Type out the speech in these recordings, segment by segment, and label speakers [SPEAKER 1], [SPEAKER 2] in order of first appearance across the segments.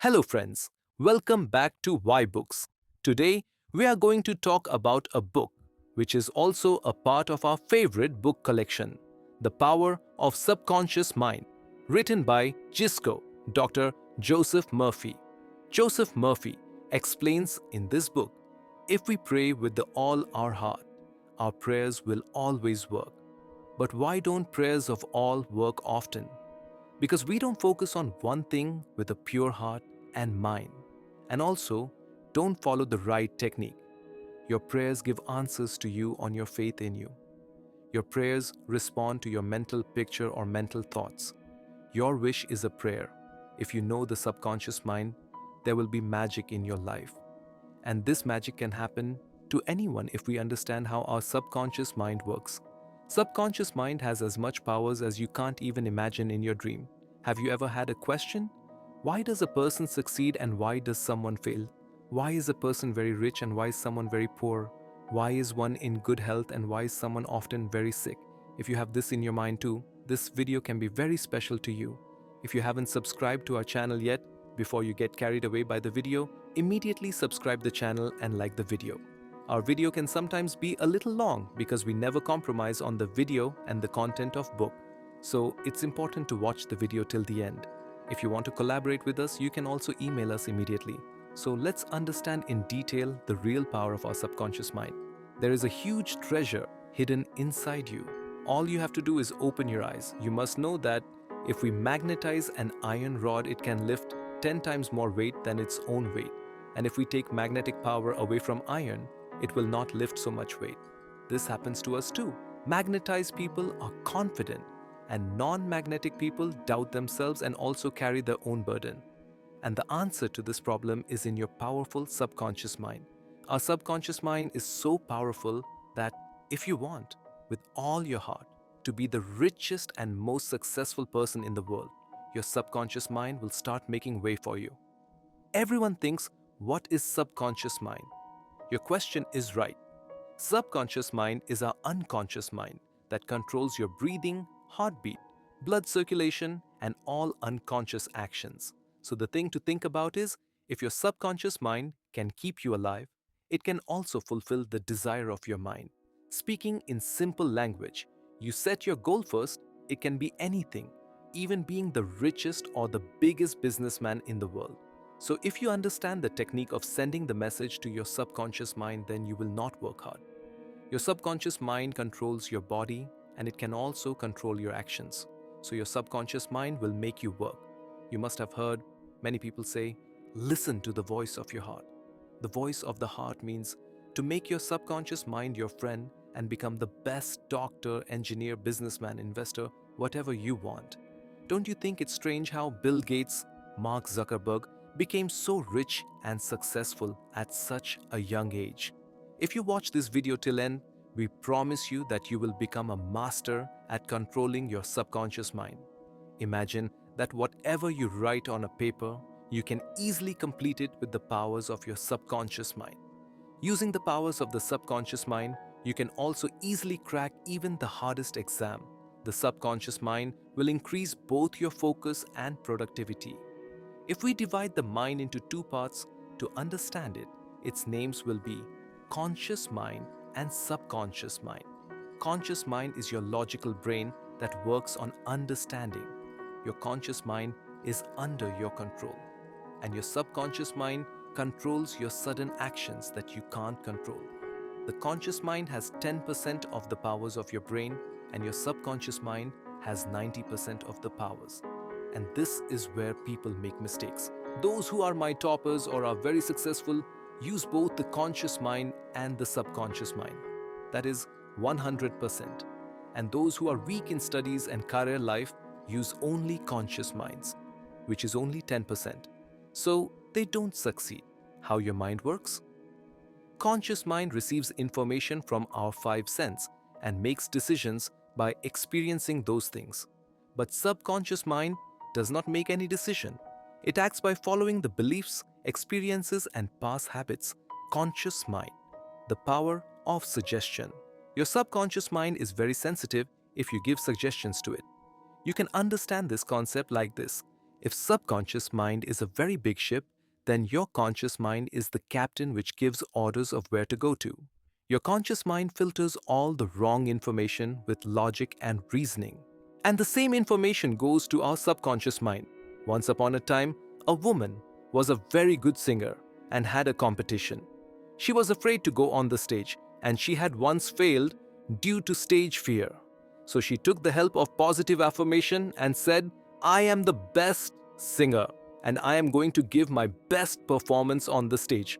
[SPEAKER 1] Hello, friends. Welcome back to Why Books. Today, we are going to talk about a book which is also a part of our favorite book collection, The Power of Subconscious Mind, written by Gisco, Dr. Joseph Murphy. Joseph Murphy explains in this book, if we pray with all our heart, our prayers will always work. But why don't prayers of all work often? Because we don't focus on one thing with a pure heart and mind. And also, don't follow the right technique. Your prayers give answers to you on your faith in you. Your prayers respond to your mental picture or mental thoughts. Your wish is a prayer. If you know the subconscious mind, there will be magic in your life. And this magic can happen to anyone if we understand how our subconscious mind works. Subconscious mind has as much powers as you can't even imagine in your dream. Have you ever had a question? Why does a person succeed and why does someone fail? Why is a person very rich and why is someone very poor? Why is one in good health and why is someone often very sick? If you have this in your mind too, this video can be very special to you. If you haven't subscribed to our channel yet, before you get carried away by the video, immediately subscribe the channel and like the video. Our video can sometimes be a little long because we never compromise on the video and the content of book. So it's important to watch the video till the end. If you want to collaborate with us, you can also email us immediately. So let's understand in detail the real power of our subconscious mind. There is a huge treasure hidden inside you. All you have to do is open your eyes. You must know that if we magnetize an iron rod, it can lift 10 times more weight than its own weight. And if we take magnetic power away from iron, it will not lift so much weight. This happens to us too. Magnetized people are confident, and non-magnetic people doubt themselves and also carry their own burden. And the answer to this problem is in your powerful subconscious mind. Our subconscious mind is so powerful that if you want, with all your heart, to be the richest and most successful person in the world, your subconscious mind will start making way for you. Everyone thinks, what is subconscious mind? Your question is right. Subconscious mind is our unconscious mind that controls your breathing, heartbeat, blood circulation, and all unconscious actions. So the thing to think about is, if your subconscious mind can keep you alive, it can also fulfill the desire of your mind. Speaking in simple language, you set your goal first, it can be anything, even being the richest or the biggest businessman in the world. So if you understand the technique of sending the message to your subconscious mind, then you will not work hard. Your subconscious mind controls your body and it can also control your actions. So your subconscious mind will make you work. You must have heard many people say, listen to the voice of your heart. The voice of the heart means to make your subconscious mind your friend and become the best doctor, engineer, businessman, investor, whatever you want. Don't you think it's strange how Bill Gates, Mark Zuckerberg, became so rich and successful at such a young age? If you watch this video till end, we promise you that you will become a master at controlling your subconscious mind. Imagine that whatever you write on a paper, you can easily complete it with the powers of your subconscious mind. Using the powers of the subconscious mind, you can also easily crack even the hardest exam. The subconscious mind will increase both your focus and productivity. If we divide the mind into two parts, to understand it, its names will be conscious mind and subconscious mind. Conscious mind is your logical brain that works on understanding. Your conscious mind is under your control. And your subconscious mind controls your sudden actions that you can't control. The conscious mind has 10% of the powers of your brain, and your subconscious mind has 90% of the powers. And this is where people make mistakes. Those who are my toppers or are very successful use both the conscious mind and the subconscious mind. That is 100%. And those who are weak in studies and career life use only conscious minds, which is only 10%. So they don't succeed. How your mind works? Conscious mind receives information from our five senses and makes decisions by experiencing those things. But subconscious mind does not make any decision. It acts by following the beliefs, experiences, and past habits. Conscious mind. The power of suggestion. Your subconscious mind is very sensitive if you give suggestions to it. You can understand this concept like this. If subconscious mind is a very big ship, then your conscious mind is the captain which gives orders of where to go to. Your conscious mind filters all the wrong information with logic and reasoning. And the same information goes to our subconscious mind. Once upon a time, a woman was a very good singer and had a competition. She was afraid to go on the stage, and she had once failed due to stage fear. So she took the help of positive affirmation and said, I am the best singer and I am going to give my best performance on the stage.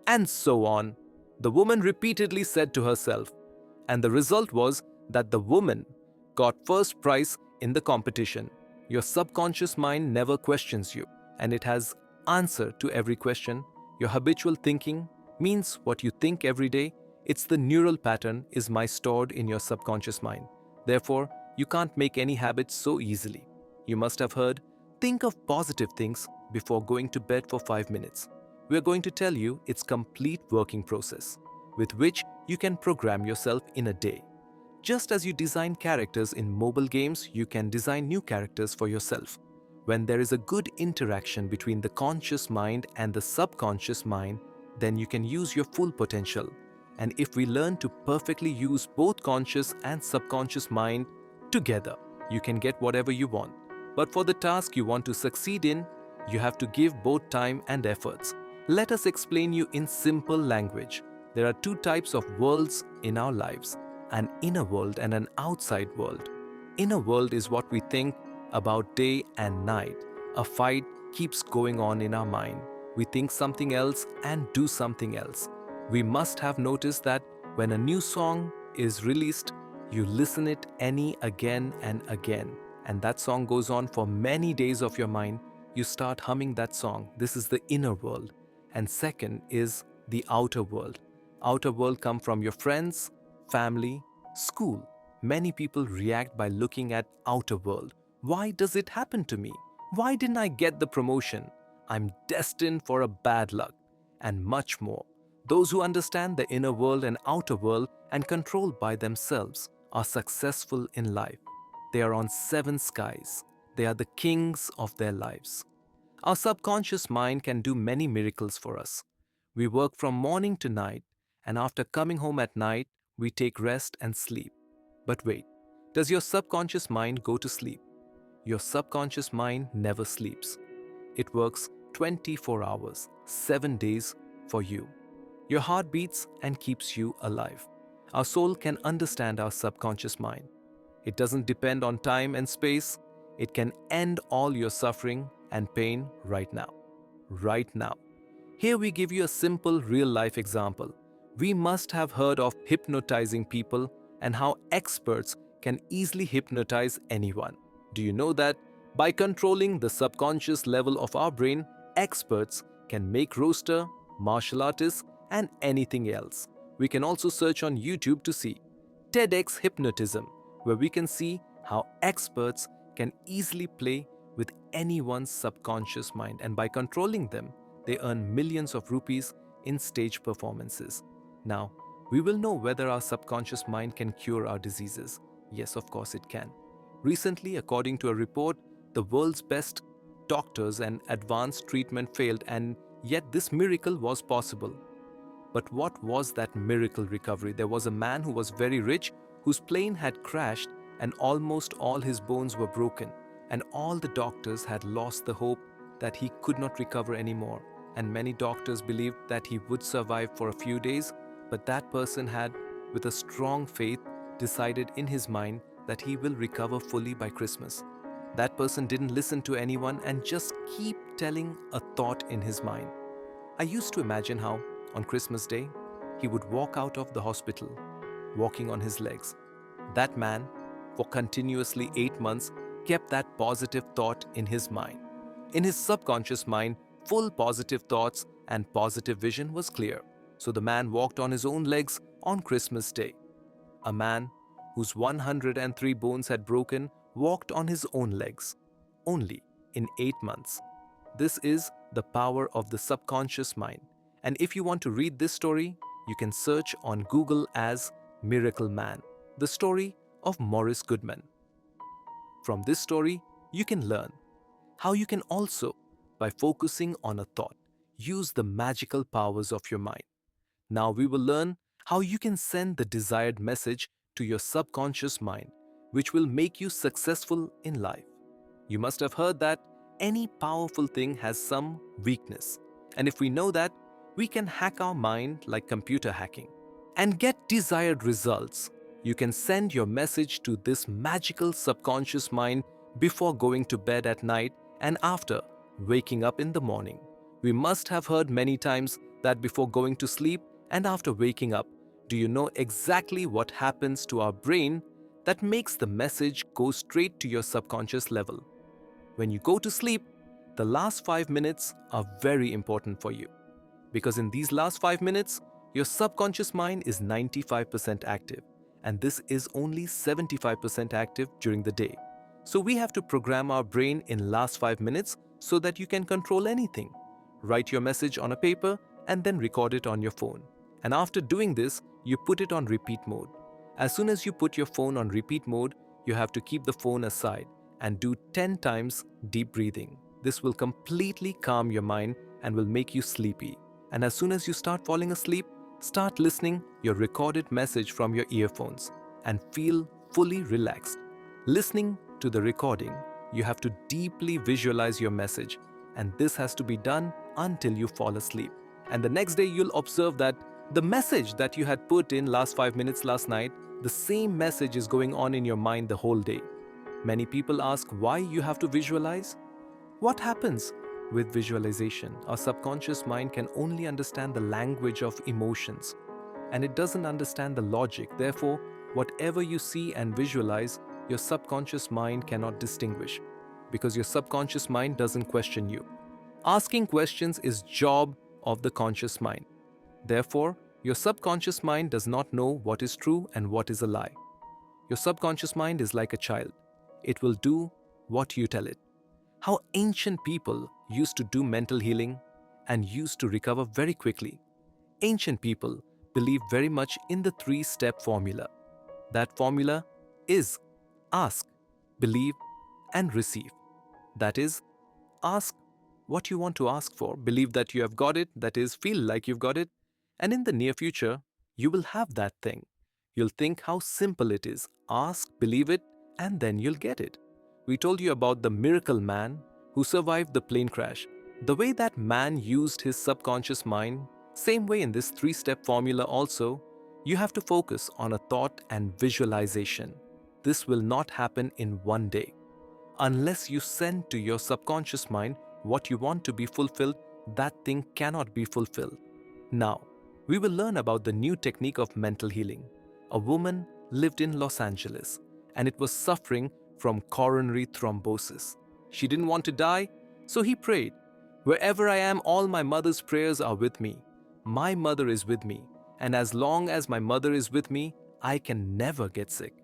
[SPEAKER 1] And so on. The woman repeatedly said to herself, and the result was that the woman got first prize in the competition. Your subconscious mind never questions you, and it has answer to every question. Your habitual thinking means what you think every day. It's the neural pattern is my stored in your subconscious mind. Therefore, you can't make any habits so easily. You must have heard, think of positive things before going to bed for 5 minutes. We are going to tell you its complete working process, with which you can program yourself in a day. Just as you design characters in mobile games, you can design new characters for yourself. When there is a good interaction between the conscious mind and the subconscious mind, then you can use your full potential. And if we learn to perfectly use both conscious and subconscious mind together, you can get whatever you want. But for the task you want to succeed in, you have to give both time and efforts. Let us explain you in simple language. There are two types of worlds in our lives, an inner world and an outside world. Inner world is what we think about day and night. A fight keeps going on in our mind. We think something else and do something else. We must have noticed that when a new song is released, you listen it again and again, and that song goes on for many days of your mind. You start humming that song. This is the inner world. And second is the outer world. Outer world come from your friends, family, school. Many people react by looking at outer world. Why does it happen to me? Why didn't I get the promotion? I'm destined for a bad luck, and much more. Those who understand the inner world and outer world and control by themselves are successful in life. They are on 7 skies. They are the kings of their lives. Our subconscious mind can do many miracles for us. We work from morning to night, and after coming home at night, we take rest and sleep. But wait, does your subconscious mind go to sleep? Your subconscious mind never sleeps. It works 24 hours, 7 days for you. Your heart beats and keeps you alive. Our soul can understand our subconscious mind. It doesn't depend on time and space. It can end all your suffering and pain right now. Right now. Here we give you a simple real-life example. We must have heard of hypnotizing people and how experts can easily hypnotize anyone. Do you know that by controlling the subconscious level of our brain, experts can make roaster, martial artists, and anything else. We can also search on YouTube to see TEDx Hypnotism, where we can see how experts can easily play with anyone's subconscious mind, and by controlling them, they earn millions of rupees in stage performances. Now, we will know whether our subconscious mind can cure our diseases. Yes, of course it can. Recently, according to a report, the world's best doctors and advanced treatment failed, and yet this miracle was possible. But what was that miracle recovery? There was a man who was very rich, whose plane had crashed and almost all his bones were broken, and all the doctors had lost the hope that he could not recover anymore. And many doctors believed that he would survive for a few days, but that person had, with a strong faith, decided in his mind that he will recover fully by Christmas. That person didn't listen to anyone and just keep telling a thought in his mind. I used to imagine how, on Christmas Day, he would walk out of the hospital, walking on his legs. That man, for continuously 8 months, kept that positive thought in his mind. In his subconscious mind, full positive thoughts and positive vision was clear. So the man walked on his own legs on Christmas Day. A man whose 103 bones had broken walked on his own legs, only in 8 months. This is the power of the subconscious mind. And if you want to read this story, you can search on Google as Miracle Man, the story of Morris Goodman. From this story, you can learn. how you can also, by focusing on a thought, use the magical powers of your mind. Now we will learn how you can send the desired message to your subconscious mind, which will make you successful in life. You must have heard that any powerful thing has some weakness. And if we know that, we can hack our mind like computer hacking and get desired results. You can send your message to this magical subconscious mind before going to bed at night and after waking up in the morning. We must have heard many times that before going to sleep and after waking up, do you know exactly what happens to our brain that makes the message go straight to your subconscious level? When you go to sleep, the last 5 minutes are very important for you because in these last 5 minutes, your subconscious mind is 95% active and this is only 75% active during the day. So we have to program our brain in last 5 minutes so that you can control anything. Write your message on a paper and then record it on your phone. And after doing this, you put it on repeat mode. As soon as you put your phone on repeat mode, you have to keep the phone aside and do 10 times deep breathing. This will completely calm your mind and will make you sleepy. And as soon as you start falling asleep, start listening your recorded message from your earphones and feel fully relaxed. Listening to the recording, you have to deeply visualize your message, and this has to be done until you fall asleep. And the next day you'll observe that the message that you had put in last 5 minutes last night, the same message is going on in your mind the whole day. Many people ask why you have to visualize. What happens with visualization? Our subconscious mind can only understand the language of emotions and it doesn't understand the logic. Therefore, whatever you see and visualize, your subconscious mind cannot distinguish because your subconscious mind doesn't question you. Asking questions is job of the conscious mind. Therefore, your subconscious mind does not know what is true and what is a lie. Your subconscious mind is like a child. It will do what you tell it. How ancient people used to do mental healing and used to recover very quickly. Ancient people believe very much in the 3-step formula. That formula is ask, believe, and receive. That is, ask what you want to ask for, believe that you have got it, that is, feel like you've got it, and in the near future, you will have that thing. You'll think how simple it is. Ask, believe it, and then you'll get it. We told you about the miracle man who survived the plane crash. The way that man used his subconscious mind, same way in this 3-step formula also, you have to focus on a thought and visualization. This will not happen in one day. Unless you send to your subconscious mind what you want to be fulfilled, that thing cannot be fulfilled. Now, we will learn about the new technique of mental healing. A woman lived in Los Angeles and it was suffering from coronary thrombosis. She didn't want to die, so he prayed, "Wherever I am, all my mother's prayers are with me. My mother is with me, and as long as my mother is with me, I can never get sick."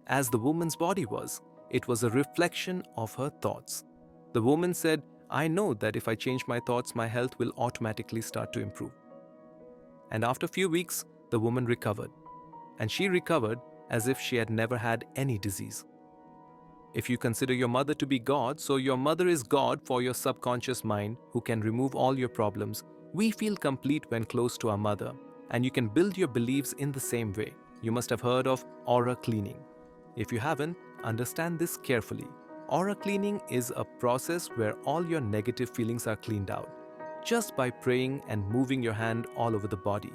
[SPEAKER 1] As the woman's body was, it was a reflection of her thoughts. The woman said, "I know that if I change my thoughts, my health will automatically start to improve." And after a few weeks, the woman recovered. And she recovered as if she had never had any disease. If you consider your mother to be God, so your mother is God for your subconscious mind who can remove all your problems. We feel complete when close to our mother, and you can build your beliefs in the same way. You must have heard of aura cleaning. If you haven't, understand this carefully. Aura cleaning is a process where all your negative feelings are cleaned out, just by praying and moving your hand all over the body.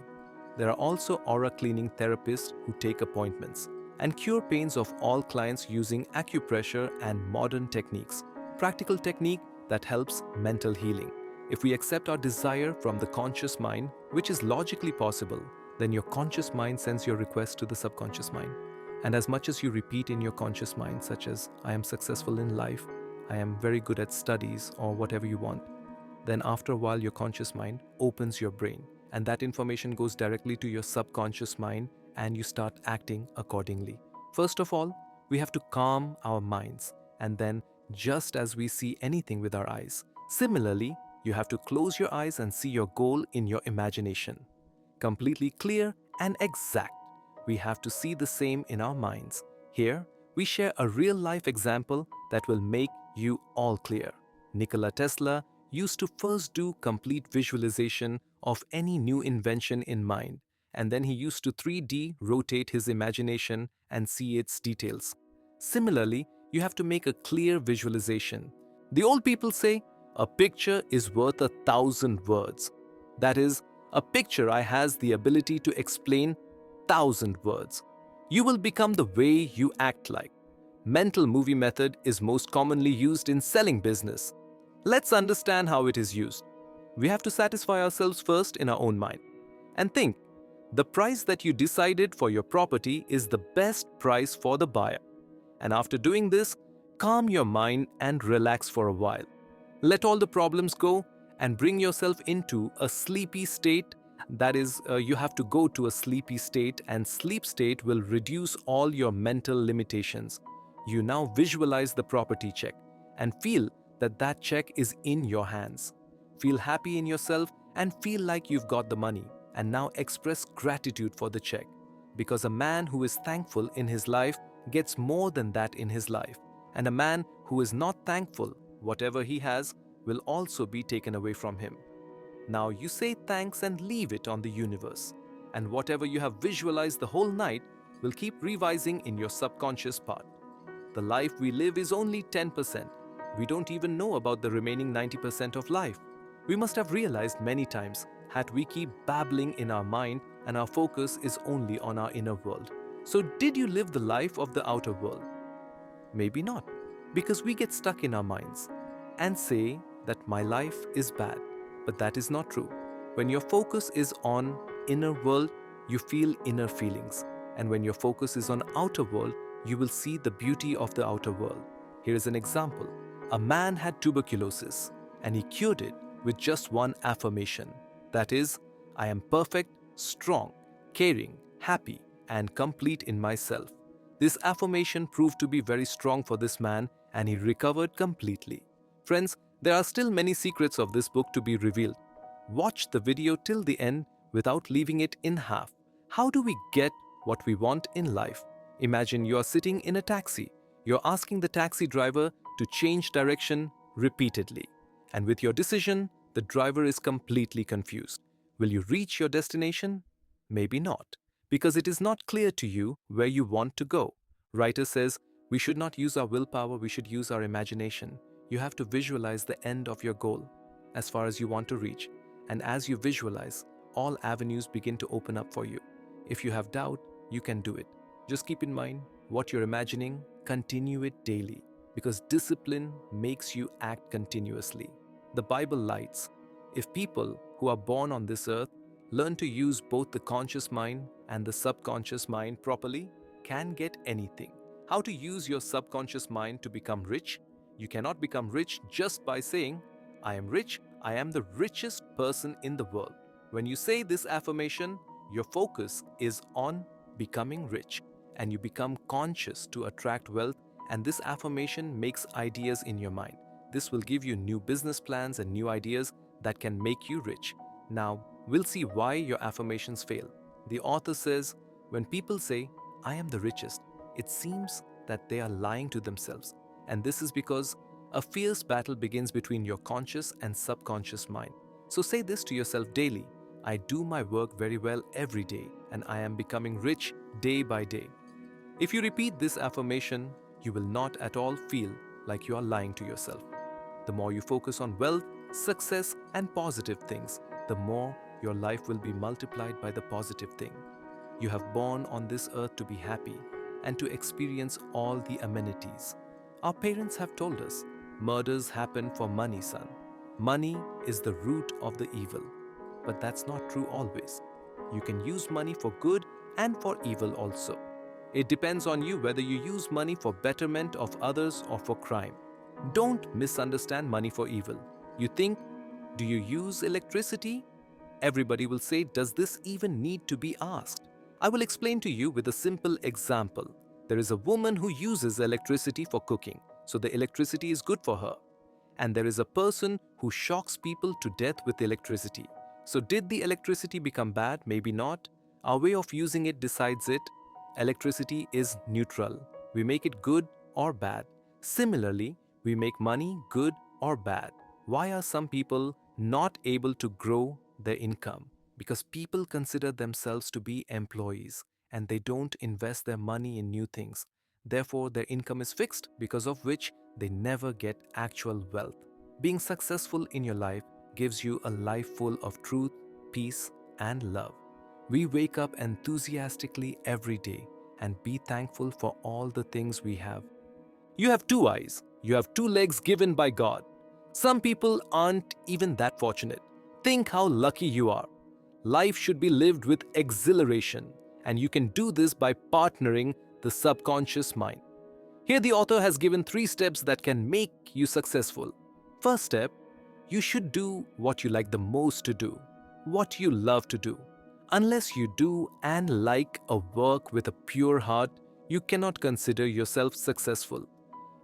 [SPEAKER 1] There are also aura cleaning therapists who take appointments and cure pains of all clients using acupressure and modern techniques, practical technique that helps mental healing. If we accept our desire from the conscious mind, which is logically possible, then your conscious mind sends your request to the subconscious mind. And as much as you repeat in your conscious mind, such as, "I am successful in life, I am very good at studies," or whatever you want, then after a while your conscious mind opens your brain and that information goes directly to your subconscious mind and you start acting accordingly. First of all, we have to calm our minds, and then just as we see anything with our eyes, similarly, you have to close your eyes and see your goal in your imagination. Completely clear and exact. We have to see the same in our minds. Here, we share a real-life example that will make you all clear. Nikola Tesla used to first do complete visualization of any new invention in mind, and then he used to 3D rotate his imagination and see its details. Similarly, you have to make a clear visualization. The old people say, a picture is worth 1,000 words. That is, a picture I has the ability to explain 1,000 words. You will become the way you act like. Mental movie method is most commonly used in selling business. Let's understand how it is used. We have to satisfy ourselves first in our own mind. And think, the price that you decided for your property is the best price for the buyer. And after doing this, calm your mind and relax for a while. Let all the problems go and bring yourself into a sleepy state. That is, you have to go to a sleepy state, and sleep state will reduce all your mental limitations. You now visualize the property check and feel that that check is in your hands. Feel happy in yourself and feel like you've got the money, and now express gratitude for the check. Because a man who is thankful in his life gets more than that in his life, and a man who is not thankful, whatever he has, will also be taken away from him. Now you say thanks and leave it on the universe, and whatever you have visualized the whole night will keep revising in your subconscious part. The life we live is only 10%. We don't even know about the remaining 90% of life. We must have realized many times that we keep babbling in our mind and our focus is only on our inner world. So did you live the life of the outer world? Maybe not, because we get stuck in our minds and say that my life is bad, but that is not true. When your focus is on inner world, you feel inner feelings, and when your focus is on outer world, you will see the beauty of the outer world. Here is an example. A man had tuberculosis, and he cured it with just one affirmation. That is, I am perfect, strong, caring, happy, and complete in myself. This affirmation proved to be very strong for this man, and he recovered completely. Friends, there are still many secrets of this book to be revealed. Watch the video till the end without leaving it in half. How do we get what we want in life? Imagine you are sitting in a taxi. You're asking the taxi driver to change direction repeatedly. And with your decision, the driver is completely confused. Will you reach your destination? Maybe not, because it is not clear to you where you want to go. Writer says, we should not use our willpower, we should use our imagination. You have to visualize the end of your goal, as far as you want to reach. And as you visualize, all avenues begin to open up for you. If you have doubt, you can do it. Just keep in mind what you're imagining, continue it daily, because discipline makes you act continuously. The Bible lights. If people who are born on this earth learn to use both the conscious mind and the subconscious mind properly, can get anything. How to use your subconscious mind to become rich? You cannot become rich just by saying, I am rich, I am the richest person in the world. When you say this affirmation, your focus is on becoming rich, and you become conscious to attract wealth, and this affirmation makes ideas in your mind. This will give you new business plans and new ideas that can make you rich. Now, we'll see why your affirmations fail. The author says, when people say, I am the richest, it seems that they are lying to themselves. And this is because a fierce battle begins between your conscious and subconscious mind. So say this to yourself daily. I do my work very well every day, and I am becoming rich day by day. If you repeat this affirmation, you will not at all feel like you are lying to yourself. The more you focus on wealth, success, and positive things, the more your life will be multiplied by the positive thing. You have born on this earth to be happy and to experience all the amenities. Our parents have told us, murders happen for money, son. Money is the root of the evil. But that's not true always. You can use money for good and for evil also. It depends on you whether you use money for betterment of others or for crime. Don't misunderstand money for evil. You think, do you use electricity? Everybody will say, does this even need to be asked? I will explain to you with a simple example. There is a woman who uses electricity for cooking, so the electricity is good for her. And there is a person who shocks people to death with electricity. So did the electricity become bad? Maybe not. Our way of using it decides it. Electricity is neutral. We make it good or bad. Similarly, we make money good or bad? Why are some people not able to grow their income? Because people consider themselves to be employees and they don't invest their money in new things. Therefore, their income is fixed, because of which they never get actual wealth. Being successful in your life gives you a life full of truth, peace, and love. We wake up enthusiastically every day and be thankful for all the things we have. You have two eyes, you have two legs given by God. Some people aren't even that fortunate. Think how lucky you are. Life should be lived with exhilaration, and you can do this by partnering the subconscious mind. Here, the author has given 3 steps that can make you successful. First step, you should do what you like the most to do, what you love to do. Unless you do and like a work with a pure heart, you cannot consider yourself successful.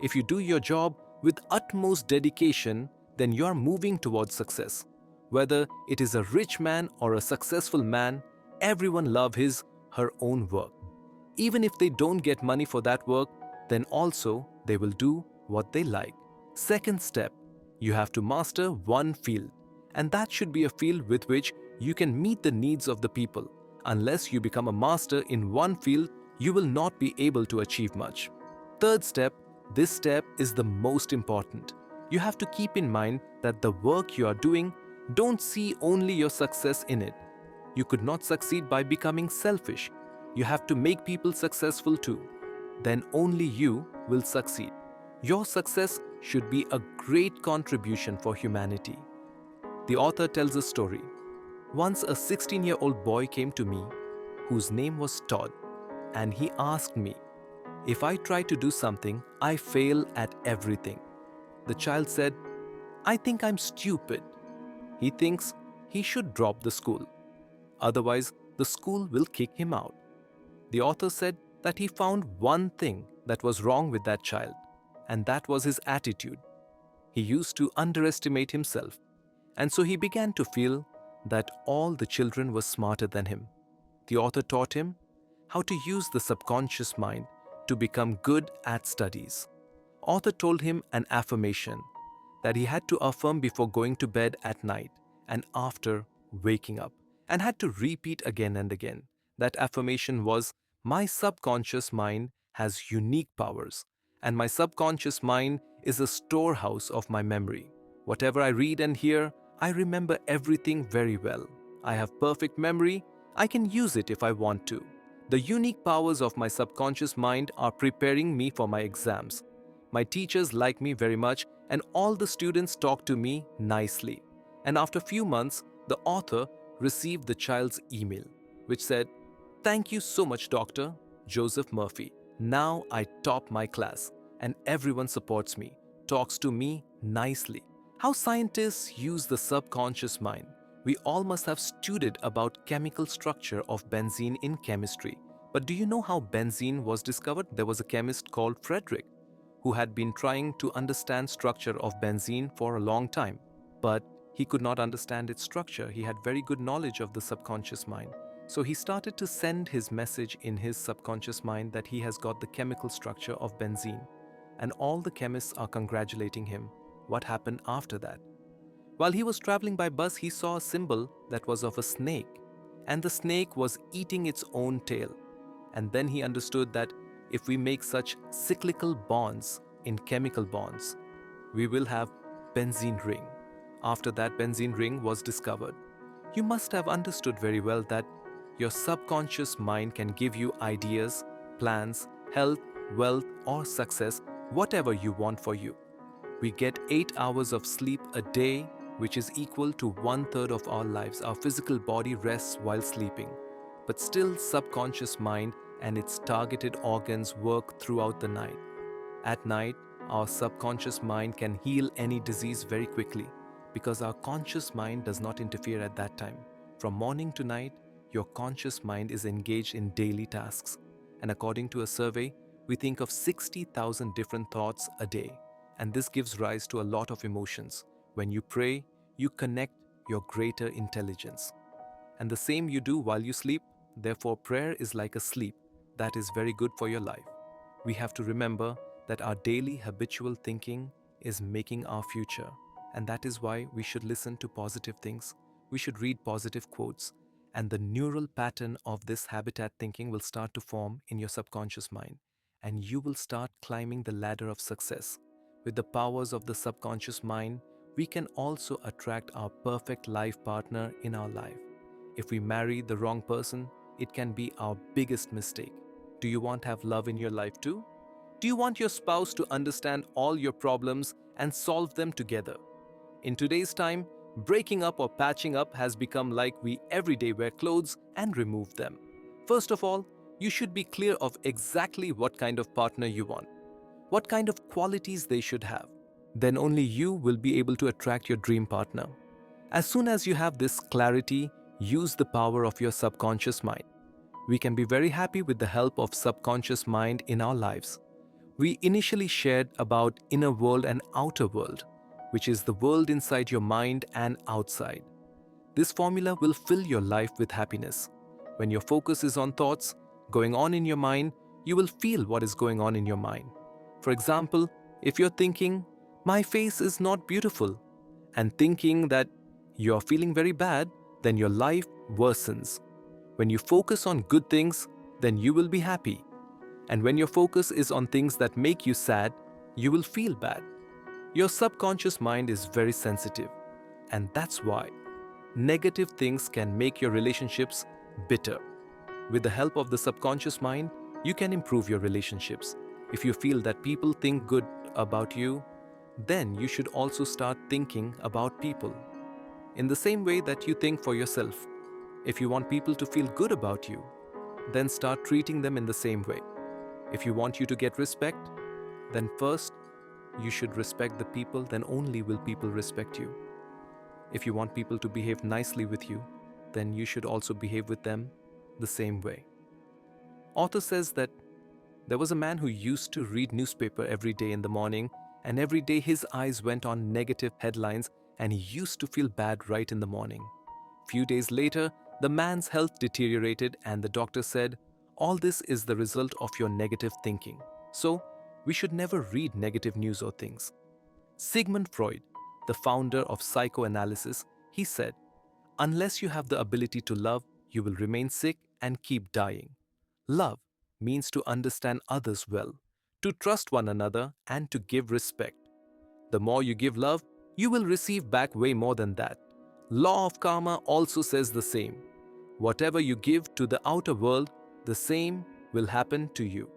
[SPEAKER 1] If you do your job with utmost dedication, then you are moving towards success. Whether it is a rich man or a successful man, everyone loves his, her own work. Even if they don't get money for that work, then also they will do what they like. Second step, you have to master one field, and that should be a field with which you can meet the needs of the people. Unless you become a master in one field, you will not be able to achieve much. Third step, this step is the most important. You have to keep in mind that the work you are doing, don't see only your success in it. You could not succeed by becoming selfish. You have to make people successful too. Then only you will succeed. Your success should be a great contribution for humanity. The author tells a story. Once a 16-year-old boy came to me, whose name was Todd, and he asked me, if I try to do something, I fail at everything. The child said, I think I'm stupid. He thinks he should drop the school. Otherwise, the school will kick him out. The author said that he found one thing that was wrong with that child, and that was his attitude. He used to underestimate himself, and so he began to feel that all the children were smarter than him. The author taught him how to use the subconscious mind to become good at studies. Author told him an affirmation that he had to affirm before going to bed at night and after waking up, and had to repeat again and again. That affirmation was, my subconscious mind has unique powers, and my subconscious mind is a storehouse of my memory. Whatever I read and hear, I remember everything very well. I have perfect memory. I can use it if I want to. The unique powers of my subconscious mind are preparing me for my exams. My teachers like me very much, and all the students talk to me nicely. And after a few months, the author received the child's email, which said, thank you so much, Dr. Joseph Murphy. Now I top my class, and everyone supports me, talks to me nicely. How scientists use the subconscious mind. We all must have studied about chemical structure of benzene in chemistry. But do you know how benzene was discovered? There was a chemist called Frederick who had been trying to understand structure of benzene for a long time. But he could not understand its structure. He had very good knowledge of the subconscious mind. So he started to send his message in his subconscious mind that he has got the chemical structure of benzene. And all the chemists are congratulating him. What happened after that? While he was traveling by bus, he saw a symbol that was of a snake, and the snake was eating its own tail. And then he understood that if we make such cyclical bonds in chemical bonds, we will have benzene ring. After that, benzene ring was discovered. You must have understood very well that your subconscious mind can give you ideas, plans, health, wealth, or success, whatever you want for you. We get 8 hours of sleep a day, which is equal to 1/3 of our lives. Our physical body rests while sleeping, but still subconscious mind and its targeted organs work throughout the night. At night, our subconscious mind can heal any disease very quickly because our conscious mind does not interfere at that time. From morning to night, your conscious mind is engaged in daily tasks, and according to a survey, we think of 60,000 different thoughts a day, and this gives rise to a lot of emotions. When you pray, you connect your greater intelligence. And the same you do while you sleep. Therefore, prayer is like a sleep that is very good for your life. We have to remember that our daily habitual thinking is making our future. And that is why we should listen to positive things. We should read positive quotes. And the neural pattern of this habitat thinking will start to form in your subconscious mind. And you will start climbing the ladder of success. With the powers of the subconscious mind, we can also attract our perfect life partner in our life. If we marry the wrong person, it can be our biggest mistake. Do you want to have love in your life too? Do you want your spouse to understand all your problems and solve them together? In today's time, breaking up or patching up has become like we everyday wear clothes and remove them. First of all, you should be clear of exactly what kind of partner you want, what kind of qualities they should have. Then only you will be able to attract your dream partner. As soon as you have this clarity, use the power of your subconscious mind. We can be very happy with the help of subconscious mind in our lives. We initially shared about inner world and outer world, which is the world inside your mind and outside. This formula will fill your life with happiness. When your focus is on thoughts going on in your mind, you will feel what is going on in your mind. For example, if you're thinking, my face is not beautiful, and thinking that you're feeling very bad, then your life worsens. When you focus on good things, then you will be happy. And when your focus is on things that make you sad, you will feel bad. Your subconscious mind is very sensitive, and that's why negative things can make your relationships bitter. With the help of the subconscious mind, you can improve your relationships. If you feel that people think good about you, then you should also start thinking about people in the same way that you think for yourself. If you want people to feel good about you, then start treating them in the same way. If you want you to get respect, then first you should respect the people, then only will people respect you. If you want people to behave nicely with you, then you should also behave with them the same way. Author says that there was a man who used to read newspaper every day in the morning, and every day his eyes went on negative headlines and he used to feel bad right in the morning. Few days later, the man's health deteriorated and the doctor said, all this is the result of your negative thinking. So, we should never read negative news or things. Sigmund Freud, the founder of psychoanalysis, he said, unless you have the ability to love, you will remain sick and keep dying. Love means to understand others well, to trust one another, and to give respect. The more you give love, you will receive back way more than that. Law of karma also says the same. Whatever you give to the outer world, the same will happen to you.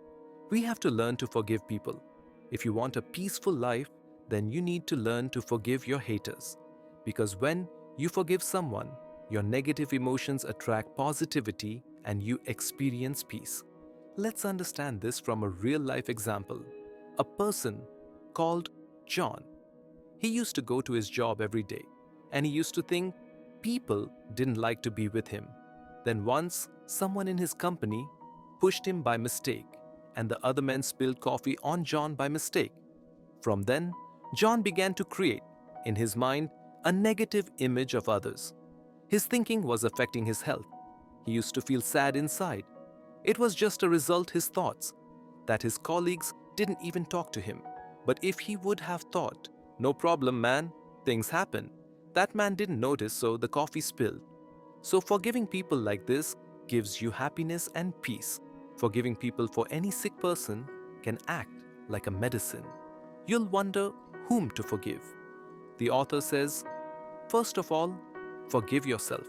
[SPEAKER 1] We have to learn to forgive people. If you want a peaceful life, then you need to learn to forgive your haters. Because when you forgive someone, your negative emotions attract positivity and you experience peace. Let's understand this from a real-life example. A person called John. He used to go to his job every day, and he used to think people didn't like to be with him. Then once, someone in his company pushed him by mistake, and the other men spilled coffee on John by mistake. From then, John began to create, in his mind, a negative image of others. His thinking was affecting his health. He used to feel sad inside. It was just a result his thoughts, that his colleagues didn't even talk to him. But if he would have thought, no problem man, things happen, that man didn't notice, so the coffee spilled. So forgiving people like this gives you happiness and peace. Forgiving people for any sick person can act like a medicine. You'll wonder whom to forgive. The author says, first of all, forgive yourself.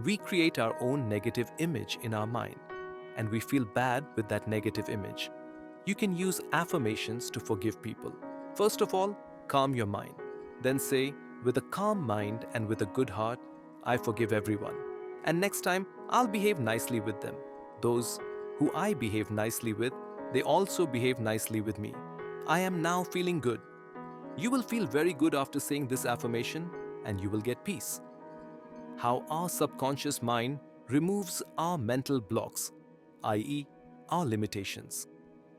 [SPEAKER 1] We create our own negative image in our mind, and we feel bad with that negative image. You can use affirmations to forgive people. First of all, calm your mind. Then say, with a calm mind and with a good heart, I forgive everyone. And next time, I'll behave nicely with them. Those who I behave nicely with, they also behave nicely with me. I am now feeling good. You will feel very good after saying this affirmation, and you will get peace. How our subconscious mind removes our mental blocks, i.e., our limitations.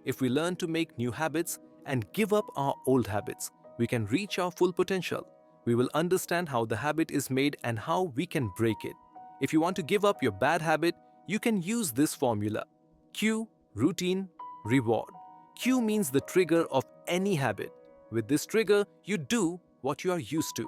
[SPEAKER 1] If we learn to make new habits and give up our old habits, we can reach our full potential. We will understand how the habit is made and how we can break it. If you want to give up your bad habit, you can use this formula. Cue, routine, reward. Cue means the trigger of any habit. With this trigger, you do what you are used to.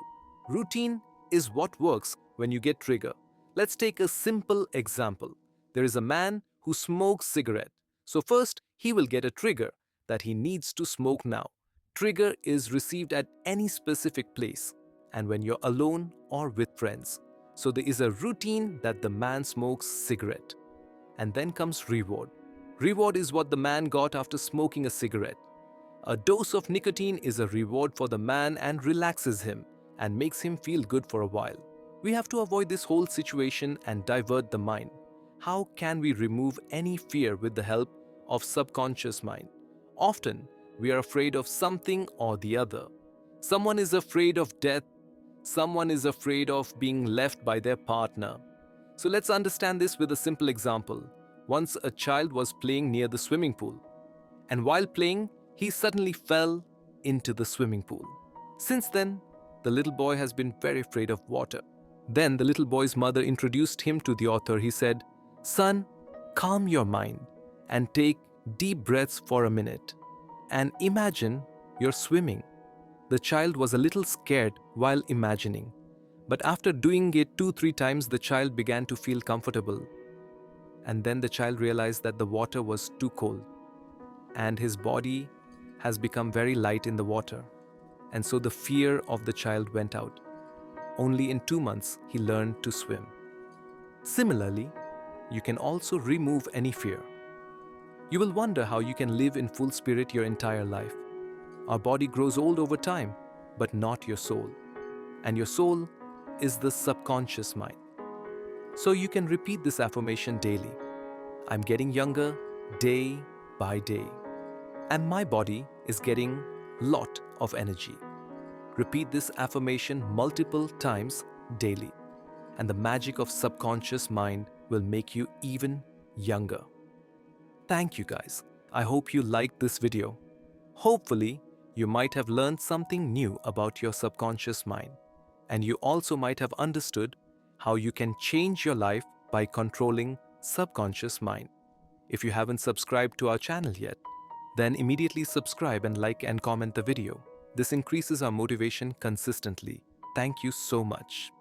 [SPEAKER 1] Routine is what works when you get trigger. Let's take a simple example. There is a man who smokes cigarette. So first, he will get a trigger that he needs to smoke now. Trigger is received at any specific place and when you're alone or with friends. So there is a routine that the man smokes cigarette. And then comes reward. Reward is what the man got after smoking a cigarette. A dose of nicotine is a reward for the man and relaxes him and makes him feel good for a while. We have to avoid this whole situation and divert the mind. How can we remove any fear with the help of subconscious mind? Often, we are afraid of something or the other. Someone is afraid of death. Someone is afraid of being left by their partner. So let's understand this with a simple example. Once a child was playing near the swimming pool, and while playing, he suddenly fell into the swimming pool. Since then, the little boy has been very afraid of water. Then the little boy's mother introduced him to the author. He said, "Son, calm your mind and take deep breaths for a minute and imagine you're swimming." The child was a little scared while imagining, but after doing it 2-3 times, the child began to feel comfortable. And then the child realized that the water was too cold, and his body has become very light in the water. And so the fear of the child went out. Only in 2 months, he learned to swim. Similarly, you can also remove any fear. You will wonder how you can live in full spirit your entire life. Our body grows old over time, but not your soul. And your soul is the subconscious mind. So you can repeat this affirmation daily. I'm getting younger day by day, and my body is getting lot of energy. Repeat this affirmation multiple times daily, and the magic of subconscious mind will make you even younger. Thank you guys. I hope you liked this video. Hopefully, you might have learned something new about your subconscious mind, and you also might have understood how you can change your life by controlling subconscious mind. If you haven't subscribed to our channel yet, then immediately subscribe and like and comment the video. This increases our motivation consistently. Thank you so much.